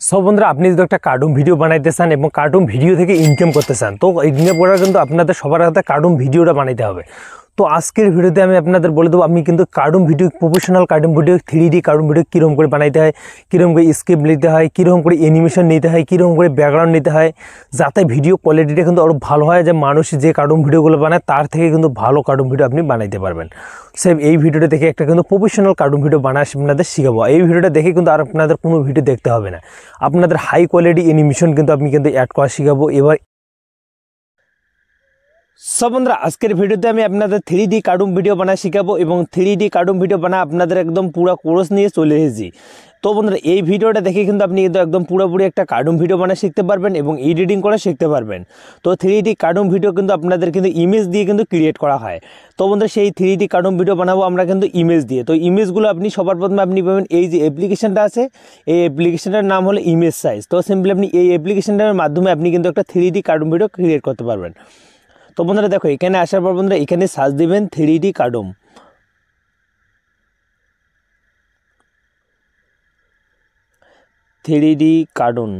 সব বন্ধুরা আপনি যদি একটা কার্টুন ভিডিও বানাইতে চান এবং কার্টুন ভিডিও থেকে ইনকাম করতে চান তো ইনকাম করার কিন্তু আপনাদের সবার হাতে কার্টুন ভিডিওটা বানাইতে হবে। তো আজকের ভিডিওতে আমি আপনাদের বলে দেবো আমি কিন্তু cartoon video professional cartoon video 3D cartoon video কীরকম করে বানাইতে হয়, কীরকম করে স্ক্রিপ্ট নিতে হয়, কীরকম করে অ্যানিমেশন নিতে হয়, কীরকম করে ব্যাকগ্রাউন্ড নিতে হয়, যাতে ভিডিও কোয়ালিটিটা কিন্তু আরও ভালো হয়, যে মানুষ যে কার্টুন ভিডিওগুলো বানায় তার থেকে কিন্তু ভালো কার্টুন ভিডিও আপনি বানাইতে পারবেন। সেম এই ভিডিওটা দেখে একটা কিন্তু প্রফেশনাল কার্টুন ভিডিও বানায় আপনাদের শিখাবো। এই ভিডিওটা দেখে কিন্তু আর আপনাদের কোনো ভিডিও দেখতে হবে না, আপনাদের হাই কোয়ালিটি অ্যানিমেশন কিন্তু আমি কিন্তু অ্যাড করা শিখাবো। এবার সব বন্ধুরা আজকের ভিডিওতে আমি আপনাদের 3D কার্টুন ভিডিও বানা শিখাবো এবং 3D কার্টুন ভিডিও বানা আপনাদের একদম পুরো কোর্স নিয়ে চলে এসেছি। তো বন্ধুরা এই ভিডিওটা দেখে কিন্তু আপনি কিন্তু একদম পুরোপুরি একটা কার্টুন ভিডিও বানা শিখতে পারবেন এবং এডিটিং করা শিখতে পারবেন। তো 3D কার্টুন ভিডিও কিন্তু আপনাদের কিন্তু ইমেজ দিয়ে কিন্তু ক্রিয়েট করা হয়। তো বন্ধুরা সেই 3D কার্টুন ভিডিও বানাবো আমরা কিন্তু ইমেজ দিয়ে। তো ইমেজগুলো আপনি সবার প্রথমে আপনি পাবেন এই যে অ্যাপ্লিকেশনটা আছে, এই অ্যাপ্লিকেশনটার নাম হলো ইমেজ সাইজ। তো সিম্পলি আপনি এই অ্যাপ্লিকেশনটার মাধ্যমে আপনি কিন্তু একটা 3D কার্টুন ভিডিও ক্রিয়েট করতে পারবেন। তো বন্ধুরা দেখো এখানে আসার পর বন্ধুরা এখানে সার্চ দিবেন 3D কার্টুন। 3D cartoon.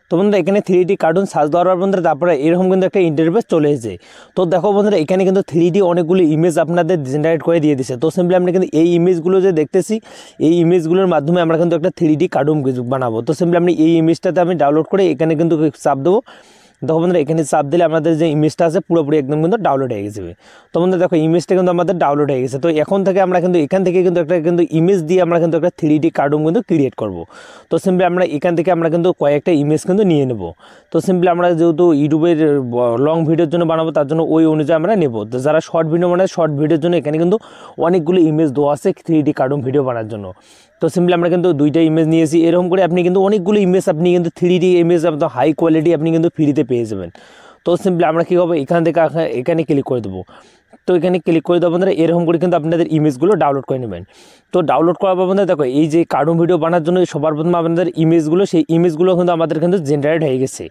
তো বন্ধুরা এখানে 3D কার্টুন সার্চ দেওয়ার পর বন্ধুরা তারপরে এরকম কিন্তু একটা ইন্টারফেস চলে এসেছে। তো দেখো বন্ধুরা এখানে কিন্তু 3D অনেকগুলো ইমেজ আপনাদের জেনারেট করে দিয়ে দিচ্ছে। তো সিম্পলি আমরা কিন্তু এই ইমেজগুলো যে দেখতেছি এই ইমেজগুলোর মাধ্যমে আমরা কিন্তু একটা 3D কার্টুন বানাবো। তো সিম্পলি আপনি এই ইমেজটাতে আমি ডাউনলোড করে এখানে কিন্তু চাপ দেবো। দেখো বন্ধুরা এখানে চাপ দিলে আমাদের যে ইমেজটা আছে পুরোপুরি একদম কিন্তু ডাউনলোড হয়ে গেছে। তো বন্ধুরা দেখো ইমেজটা কিন্তু আমাদের ডাউনলোড হয়ে গেছে। তো এখন থেকে আমরা কিন্তু এখান থেকে কিন্তু একটা কিন্তু ইমেজ দিয়ে আমরা কিন্তু একটা 3D কার্টুন কিন্তু ক্রিয়েট করব। তো সিম্পলি আমরা এখান থেকে আমরা কিন্তু কয়েকটা ইমেজ কিন্তু নিয়ে নেব। তো সিম্পলি আমরা যেহেতু ইউটিউবের লং ভিডিওর জন্য বানাবো তার জন্য ওই অনুযায়ী আমরা নেব। তো যারা শর্ট ভিডিও বানায় শর্ট ভিডিওর জন্য এখানে কিন্তু অনেকগুলো ইমেজ দেওয়া আছে 3D কার্টুন ভিডিও বানার জন্য। তো সিম্পলি আমরা কিন্তু দুইটা ইমেজ নিয়েছি। এরকম করে আপনি কিন্তু অনেকগুলো ইমেজ আপনি কিন্তু 3D ইমেজ আপনার হাই কোয়ালিটি আপনি কিন্তু ফ্রিতে পেয়ে যাবেন। তো সিম্পলি আমরা কী করবো এখান থেকে এখানে ক্লিক করে দেবো। তো এখানে ক্লিক করে দেবো বন্ধুরা এরকম করে কিন্তু আপনাদের ইমেজগুলো ডাউনলোড করে নেবেন। তো ডাউনলোড করার পর বন্ধুরা দেখো এই যে কার্টুন ভিডিও বানার জন্য সবার প্রথমে আপনাদের ইমেজগুলো সেই ইমেজগুলো কিন্তু আমাদের কিন্তু জেনারেট হয়ে গেছে।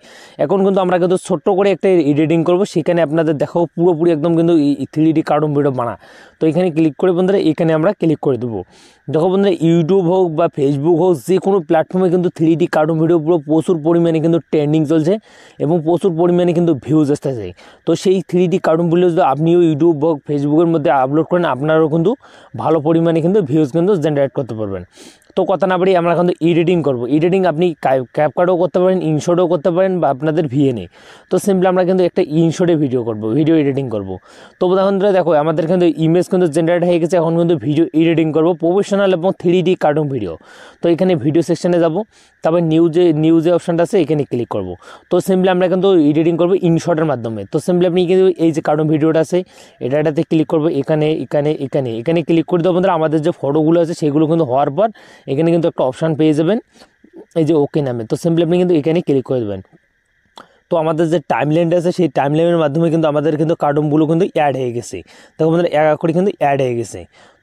এখন কিন্তু আমরা কিন্তু ছোট্ট করে একটা এডিটিং করবো, সেখানে আপনাদের দেখাও পুরোপুরি একদম কিন্তু 3D কার্টুন ভিডিও বানা। তো এখানে ক্লিক করে বন্ধুরা এখানে আমরা ক্লিক করে দেবো। দেখো বন্ধুরা ইউটিউব হোক বা ফেসবুক হোক যে কোনো প্ল্যাটফর্মে কিন্তু 3D কার্টুন ভিডিও পুরো প্রচুর পরিমাণে কিন্তু ট্রেন্ডিং চলছে এবং প্রচুর পরিমাণে কিন্তু ভিউজ আসতেছে। তো সেই 3D কার্টুন ভিডিও যদি আপনিও ইউটিউব হোক ফেসবুকের মধ্যে আপলোড করেন আপনারাও কিন্তু ভালো পরিমাণে কিন্তু ভিউজ কিন্তু জেনারেট করতে পারবেন। তো কথা না বাড়ি আমরা কিন্তু এডিটিং করবো। এডিটিং আপনি ক্যাপকাটও করতে পারেন, ইনশটও করতে পারেন বা আপনাদের ভিএনএ। তো সিম্পলি আমরা কিন্তু একটা ইনশটে ভিডিও করবো, ভিডিও এডিটিং করবো। তো এখন দেখো আমাদের কিন্তু ইমেজ কিন্তু জেনারেট হয়ে গেছে। এখন কিন্তু ভিডিও এডিটিং করবো প্রফেশনাল এবং 3D কার্টুন ভিডিও। তো এখানে ভিডিও সেকশনে যাব, তারপর নিউজে অপশানটা আছে এখানে ক্লিক করব। তো সিম্পলি আমরা কিন্তু এডিটিং করবো ইনশটের মাধ্যমে। তো সিম্পলি আপনি কিন্তু এই যে কার্টুন ভিডিওটা আছে এটাতে ক্লিক করবো, এখানে এখানে এখানে এখানে ক্লিক করে দেবো বন্ধুরা। আমাদের যে ফটোগুলো আছে সেগুলো কিন্তু হওয়ার পর এখানে কিন্তু একটা অপশান পেয়ে যাবেন এই যে ওকে নামে। তো সিম্পলি আপনি কিন্তু এখানে ক্লিক করে দেবেন। তো আমাদের যে টাইমলাইনটা আছে সেই টাইমলাইনের মাধ্যমে কিন্তু আমাদের কিন্তু কার্টুনগুলো কিন্তু অ্যাড হয়ে গেছে। দেখো আমাদের এক করে কিন্তু অ্যাড হয়ে গেছে।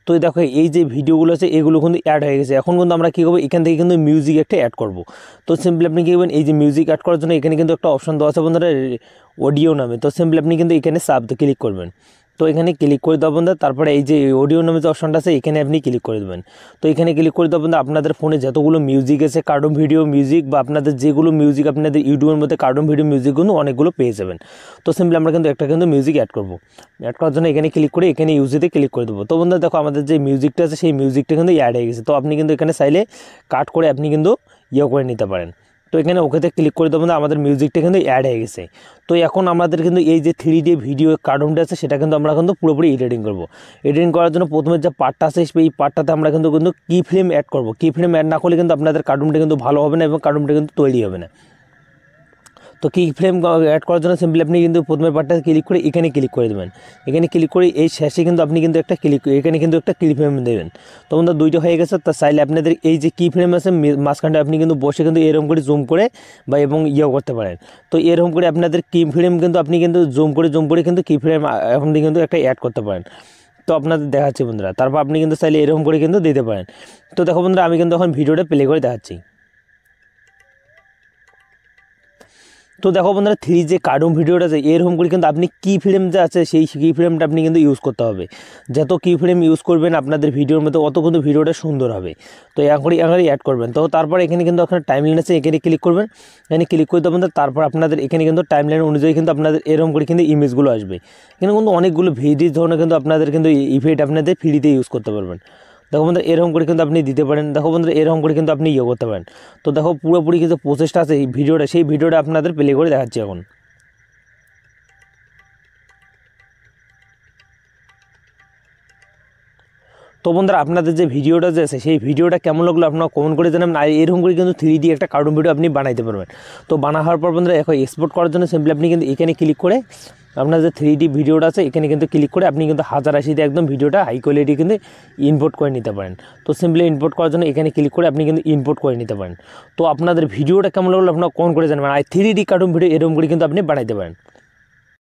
তো দেখো এই যে ভিডিওগুলো আছে এগুলো কিন্তু অ্যাড হয়ে গেছে। এখন কিন্তু আমরা কী করবো এখান থেকে কিন্তু মিউজিক একটা অ্যাড করবো। তো সিম্পলি আপনি কী করবেন এই যে মিউজিক অ্যাড করার জন্য এখানে কিন্তু একটা অপশান দেওয়া আছে বন্ধুরা অডিও নামে। তো সিম্পলি আপনি কিন্তু এখানে ক্লিক করবেন। তো এখানে ক্লিক করে দেওয়া বন্ধুরা তারপরে এই যে অডিও নামে যে অপশানটা আছে এখানে আপনি ক্লিক করে দেবেন। তো এখানে ক্লিক করে দেওয়া বন্ধুরা আপনাদের ফোনে যতগুলো মিউজিক আছে কার্টুন ভিডিও মিউজিক বা আপনাদের যেগুলো মিউজিক আপনাদের ইউটিউবের মধ্যে কার্টুন ভিডিও মিউজিকগুলো অনেকগুলো পেয়ে যাবেন। তো সিম্পলি আমরা কিন্তু একটা কিন্তু মিউজিক অ্যাড করবো। অ্যাড করার জন্য এখানে ক্লিক করে এখানে ইউজিতে ক্লিক করে দেবো। তো বন্ধুরা দেখো আমাদের যে মিউজিকটা আছে সেই মিউজিকটা কিন্তু অ্যাড হয়ে গেছে। তো আপনি কিন্তু এখানে চাইলে কাট করে আপনি কিন্তু করে নিতে পারেন। তো এখানে ওকেতে ক্লিক করে দেবো আমাদের মিউজিকটা কিন্তু অ্যাড হয়ে গেছে। তো এখন আমাদের কিন্তু এই যে 3D ভিডিও কার্টুনটা আছে সেটা কিন্তু আমরা কিন্তু পুরোপুরি এডিটিং করবো। এডিটিং করার জন্য প্রথমে যে পার্টটা আছে এই পার্টটাতে আমরা কিন্তু কি ফ্রেম অ্যাড করবো। কি ফ্রেম অ্যাড না করলে কিন্তু আপনাদের কার্টুনটা কিন্তু ভালো হবে না এবং কার্টুনটা কিন্তু তৈরি হবে না। তো কি ফ্রেম অ্যাড করার জন্য সিম্পলি আপনি কিন্তু প্রথমে পার্টটা ক্লিক করে এখানে ক্লিক করে দেবেন। এখানে ক্লিক করে এই শেষে কিন্তু আপনি কিন্তু একটা এখানে কিন্তু একটা কি ফ্রেম দেবেন। তো আমাদের দুইটা হয়ে গেছে। তা চাইলে আপনাদের এই যে কি ফ্রেম আছে মাঝখানটা আপনি কিন্তু বসে কিন্তু এরকম করে জুম করে বা এবং করতে পারেন। তো এরকম করে আপনাদের কি ফ্রেম কিন্তু আপনি কিন্তু জুম করে কিন্তু কি ফ্রেম এখন কিন্তু একটা অ্যাড করতে পারেন। তো আপনাদের দেখাচ্ছি বন্ধুরা, তারপর আপনি কিন্তু চাইলে এরকম করে কিন্তু দিতে পারেন। তো দেখো বন্ধুরা আমি কিন্তু এখন ভিডিওটা প্লে করে দেখাচ্ছি। তো দেখো বন্ধুরা থ্রি যে কার্টুন ভিডিওটা আছে এরকম করে কিন্তু আপনি কি ফ্রেম যে আছে সেই কি ফ্রেমটা আপনি কিন্তু ইউজ করতে হবে। যত কি ফ্রেম ইউজ করবেন আপনাদের ভিডিওর মধ্যে অত কিন্তু ভিডিওটা সুন্দর হবে। তো এখানে অ্যাড করবেন। তো তারপর এখানে কিন্তু আপনার টাইমলাইন আছে, এখানে ক্লিক করবেন। এখানে ক্লিক করে দেবেন, তারপর আপনাদের এখানে কিন্তু টাইমলাইন অনুযায়ী কিন্তু আপনাদের এরকম করে কিন্তু ইমেজগুলো আসবে। এখানে কিন্তু অনেকগুলো ভিডিও ধরনের কিন্তু আপনাদের কিন্তু ইফেক্ট আপনাদের ফ্রিতে ইউজ করতে পারবেন। দেখো বন্ধুরা এরকম করে কিন্তু আপনি দিতে পারেন। দেখো বন্ধুরা এরকম করে কিন্তু আপনি করতে পারেন। তো দেখো পুরোপুরি কিন্তু প্রসেসটা আছে এই ভিডিওটা, সেই ভিডিওটা আপনাদের প্লে করে দেখাচ্ছি এখন। তো বন্ধুরা আপনাদের যে ভিডিওটা যে আছে সেই ভিডিওটা কেমন লাগলো আপনারা কমেন্ট করে জানাবেন। আর এরকম করে কিন্তু 3D একটা কার্টুন ভিডিও আপনি বানাইতে পারবেন। তো বানা হওয়ার পর বন্ধুরা এখন এক্সপোর্ট করার জন্য সিম্পলি আপনি কিন্তু এখানে ক্লিক করে আপনার যে 3D ভিডিওটা আছে এখানে কিন্তু ক্লিক করে আপনি কিন্তু 1080তে একদম ভিডিওটা হাই কোয়ালিটি কিন্তু ইম্পোর্ট করে নিতে পারেন। তো সিম্পলি ইম্পোর্ট করার জন্য এখানে ক্লিক করে আপনি কিন্তু ইম্পোর্ট করে নিতে পারেন। তো আপনাদের ভিডিওটা কেমন লাগলো আপনারা কমেন্ট করে জানাবেন। আর 3D কার্টুন ভিডিও এরকম করে কিন্তু আপনি বানাইতে পারেন।